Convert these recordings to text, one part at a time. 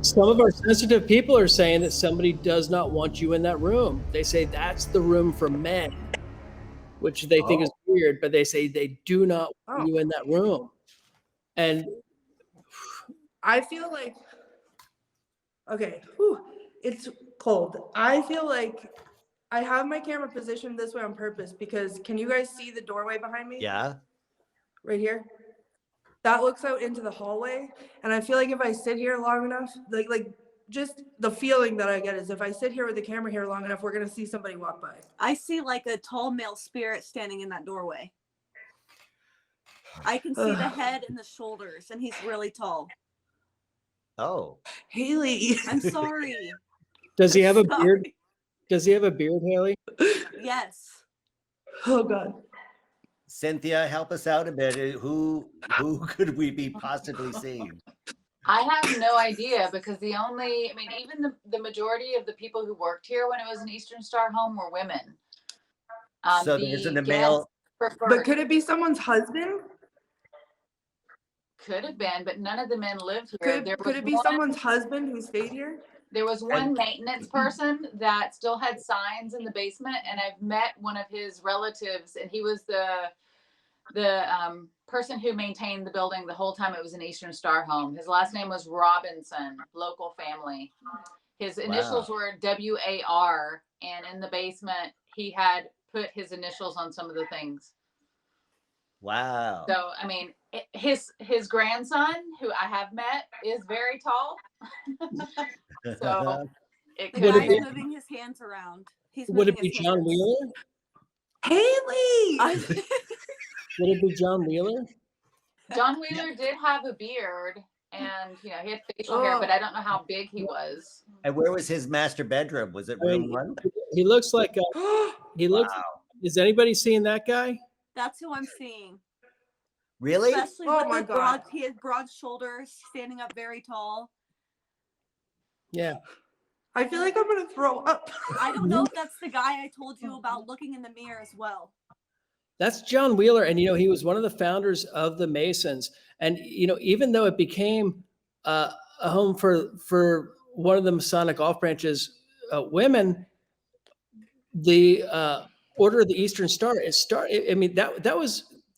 Some of our sensitive people are saying that somebody does not want you in that room. They say that's the room for men, which they think is weird, but they say they do not want you in that room. And I feel like, okay, it's cold. I feel like I have my camera positioned this way on purpose because can you guys see the doorway behind me? Yeah. Right here? That looks out into the hallway. And I feel like if I sit here long enough, like just the feeling that I get is if I sit here with the camera here long enough, we're going to see somebody walk by. I see like a tall male spirit standing in that doorway. I can see the head and the shoulders, and he's really tall. Oh. Haley. I'm sorry. does he have a beard? Does he have a beard, Haley? Yes. Oh, God. Cynthia, help us out a bit. Who could we be possibly seeing? I have no idea because even the majority of the people who worked here when it was an Eastern Star home were women. So there isn't a male. But could it be someone's husband? Could have been, but none of the men lived here. Could it be someone's husband who stayed here? There was one maintenance person that still had signs in the basement, and I've met one of his relatives, and he was the person who maintained the building the whole time it was an Eastern Star home. His last name was Robinson, local family. His initials were WAR, and in the basement, he had put his initials on some of the things. Wow. So, I mean, his grandson, who I have met, is very tall. So the guy's moving his hands around. Would it be John Wheeler? Haley! Would it be John Wheeler? John Wheeler did have a beard, and he had facial hair, but I don't know how big he was. And where was his master bedroom? Was it room 1? He looks like he looks. Wow. Is anybody seeing that guy? That's who I'm seeing. Really? Especially with the broad, he has broad shoulders, standing up very tall. Yeah. I feel like I'm going to throw up. I don't know if that's the guy I told you about looking in the mirror as well. That's John Wheeler. And, he was one of the founders of the Masons. And, even though it became a home for one of the Masonic off branches, women, the Order of the Eastern Star, that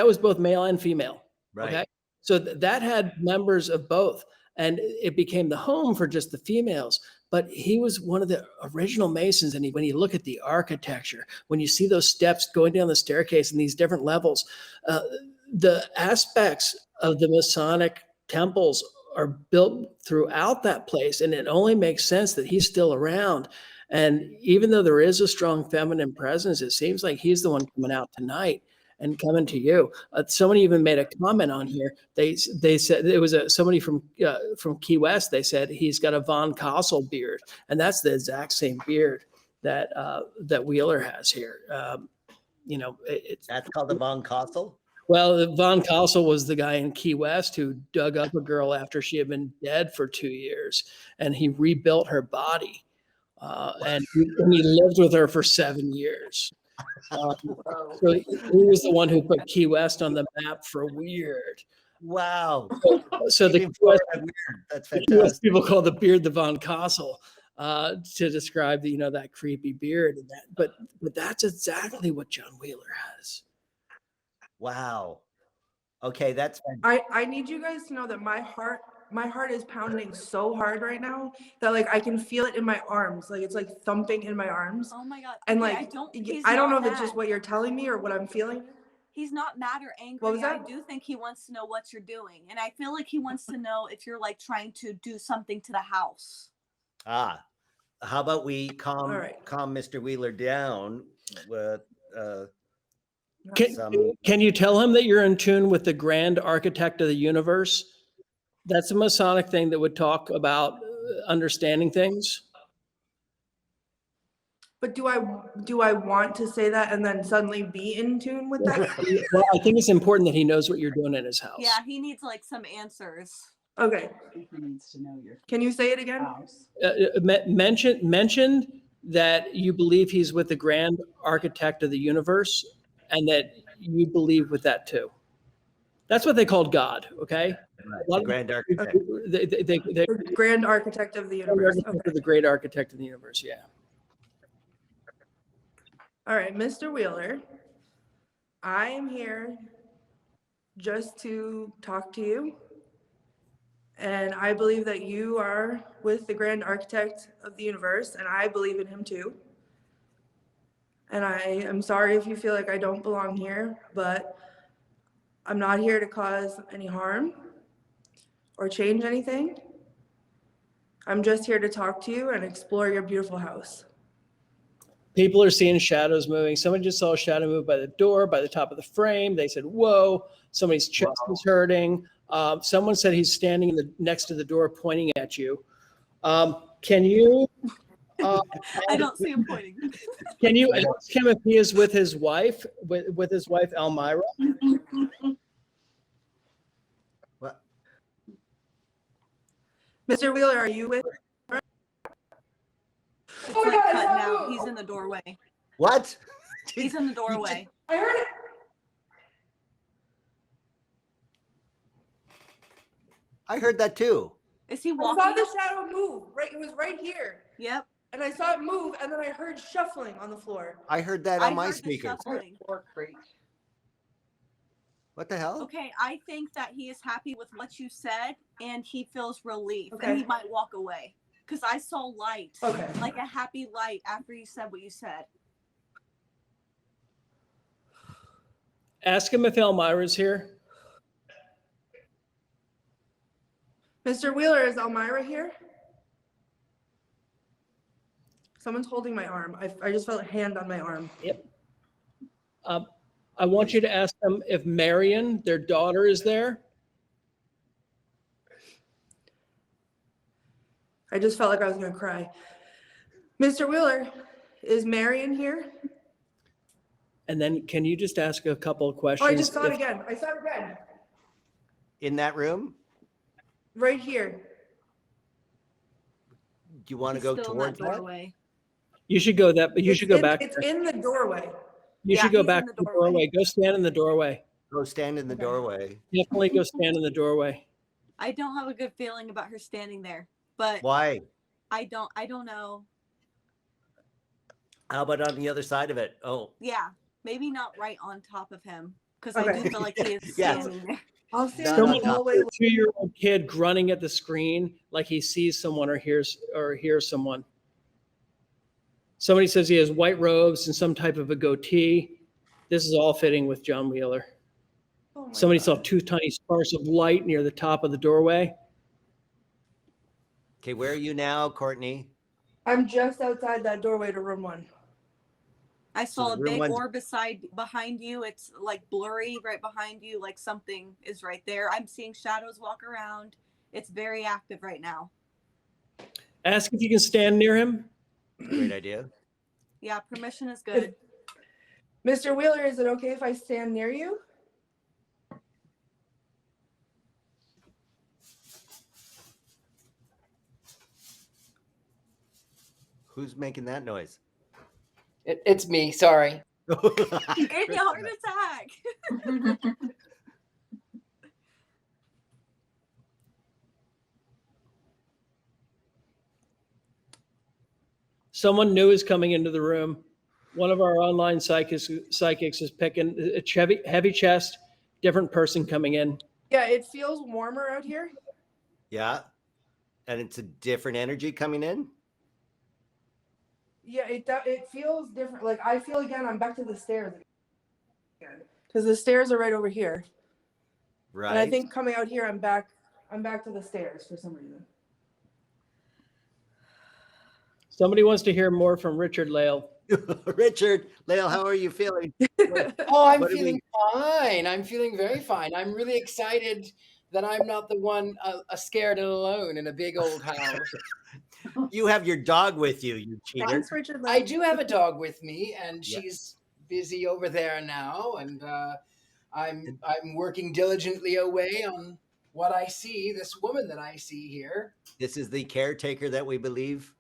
was both male and female. Right. Okay. So that had members of both, and it became the home for just the females. But he was one of the original Masons. And when you look at the architecture, when you see those steps going down the staircase in these different levels, the aspects of the Masonic temples are built throughout that place. And it only makes sense that he's still around. And even though there is a strong feminine presence, it seems like he's the one coming out tonight and coming to you. Somebody even made a comment on here. They said it was somebody from Key West. They said he's got a Von Cosel beard, and that's the exact same beard that Wheeler has here. That's called the Von Cosel. Well, Von Cosel was the guy in Key West who dug up a girl after she had been dead for 2 years, and he rebuilt her body, and he lived with her for 7 years. So he was the one who put Key West on the map for weird. Wow. So the weird. That's fantastic. people call the beard the Von Cosel to describe that creepy beard and that. But that's exactly what John Wheeler has. Wow. Okay, that's I need you guys to know that my heart is pounding so hard right now that I can feel it in my arms. It's thumping in my arms. Oh my God. And okay, I don't know if it's just what you're telling me or what I'm feeling. He's not mad or angry. What was that? I do think he wants to know what you're doing. And I feel like he wants to know if you're trying to do something to the house. How about we calm Mr. Wheeler down with Can you tell him that you're in tune with the grand architect of the universe? That's a Masonic thing that would talk about understanding things. But do I want to say that and then suddenly be in tune with that? Well, I think it's important that he knows what you're doing in his house. Yeah, he needs some answers. Okay. He needs to know your Can you say it again? house. Mention that you believe he's with the grand architect of the universe, and that you believe with that too. That's what they called God. Okay. a lot The of grand architect. they The grand architect of the universe. Okay. the great architect of the universe. Yeah. All right, Mr. Wheeler, I am here just to talk to you. And I believe that you are with the grand architect of the universe, and I believe in him too. And I am sorry if you feel like I don't belong here, but I'm not here to cause any harm or change anything. I'm just here to talk to you and explore your beautiful house. People are seeing shadows moving. Someone just saw a shadow move by the door, by the top of the frame. They said, "Whoa!" Somebody's chest is hurting. Someone said he's standing next to the door, pointing at you. Can you? I don't see him pointing. Can you ask him if he is with his wife, with his wife Elmira? What? Mr. Wheeler, are you with? It's Oh my like God, I cutting saw out. him. He's in the doorway. What? He's in the doorway. I heard it. I heard that too. Is he I walking? saw the shadow move. Right, it was right here. Yep. And I saw it move, and then I heard shuffling on the floor. I heard that I on my heard the speaker. shuffling. What the hell? Okay, I think that he is happy with what you said, and he feels relief, Okay. and he might walk away. Because I saw light, Okay. like a happy light after you said what you said. Ask him if Elmira's here. Mr. Wheeler, is Elmira here? Someone's holding my arm. I just felt a hand on my arm. Yep. I want you to ask them if Marion, their daughter, is there. I just felt like I was going to cry. Mr. Wheeler, is Marion here? And then can you just ask a couple of Oh, questions? I just saw it if- again. I saw it again. In that room? Right here. Do you want to He's go still in towards that that? doorway. You should go that, but you should go back. It's in the doorway. You Yeah, should go he's back in to the the doorway. doorway. Go stand in the doorway. Go stand in the Okay. doorway. Definitely go stand in the doorway. I don't have a good feeling about her standing there, but Why? I don't know. How about on the other side of it? Oh, Yeah, maybe not right on top of him, because I Okay. do feel like he is Yes. standing there. I'll stand Not in on the top. hallway. A 2-year-old kid grunting at the screen like he sees someone or hears someone. Somebody says he has white robes and some type of a goatee. This is all fitting with John Wheeler. Oh my Somebody saw God. 2 tiny sparks of light near the top of the doorway. okay. Where are you now, Courtney? I'm just outside that doorway to room 1. I saw a the room big one's- orb behind you. It's like blurry right behind you, like something is right there. I'm seeing shadows walk around. It's very active right now. Ask if you can stand near him. Great idea. Yeah, permission is good. Mr. Wheeler, is it okay if I stand near you? Who's making that noise? It's me. Sorry. You gave me a heart attack. Someone new is coming into the room. One of our online psychics is picking a heavy chest, different person coming in. Yeah, it feels warmer out here. Yeah. And it's a different energy coming in. Yeah, it feels different. Like I feel again, I'm back to the stairs again. Because the stairs are right over here. Right. And I think coming out here, I'm back to the stairs for some reason. Somebody wants to hear more from Richard-Lael. Richard-Lael, how are you feeling? Oh, I'm What do feeling fine. I'm feeling very fine. I'm really excited that I'm not the one scared and alone in a big old house. You have your dog with you, you cheater. Thanks, Richard. I do have a dog with me, and Yeah. she's busy over there now, and I'm working diligently away on what I see. This woman that I see here, This is the caretaker that we believe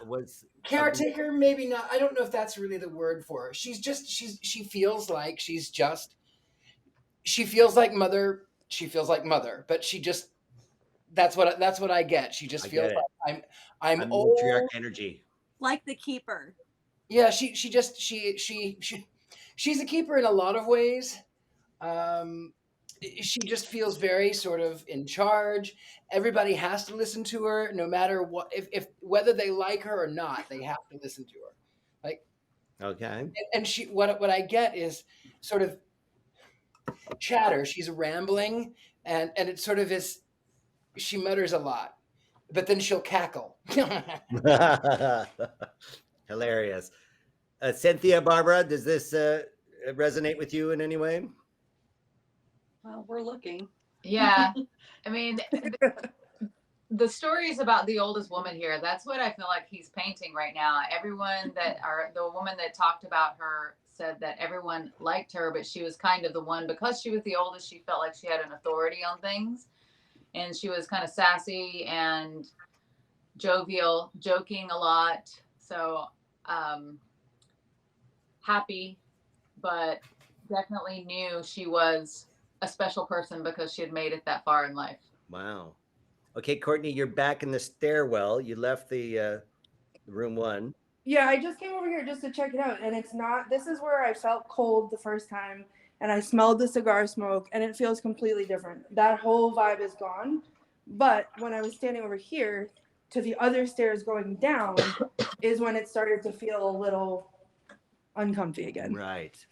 was caretaker, maybe not. I don't know if that's really the word for her. She feels like she feels like mother. She feels like mother, but she just That's what I get. She just I feels get it. like I'm A old. matriarch energy. Like the keeper. Yeah, she's a keeper in a lot of ways. She just feels very sort of in charge. Everybody has to listen to her, no matter what, if whether they like her or not, they have to listen to her. Like, Okay. and she, what I get is sort of chatter. She's rambling, and it sort of is. She mutters a lot, but then she'll cackle. Hilarious. Cynthia, Barbara, does this resonate with you in any way? Well, we're looking. Yeah. I mean, the stories about the oldest woman here, that's what I feel like he's painting right now. Everyone the woman that talked about her said that everyone liked her, but she was kind of the one, because she was the oldest, she felt like she had an authority on things. And she was kind of sassy and jovial, joking a lot. So happy, but definitely knew she was a special person because she had made it that far in life. Wow. Okay, Courtney, you're back in the stairwell. You left the room 1. Yeah, I just came over here just to check it out, and it's not. This is where I felt cold the first time, and I smelled the cigar smoke, and it feels completely different. That whole vibe is gone. But when I was standing over here to the other stairs going down is when it started to feel a little uncomfy again. Right.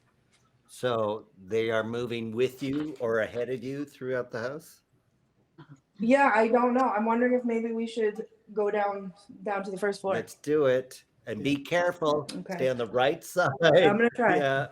So they are moving with you or ahead of you throughout the house? Yeah, I don't know. I'm wondering if maybe we should go down to the first floor. Let's do it. And be careful. Okay. Stay on the right side. I'm gonna try. Yeah.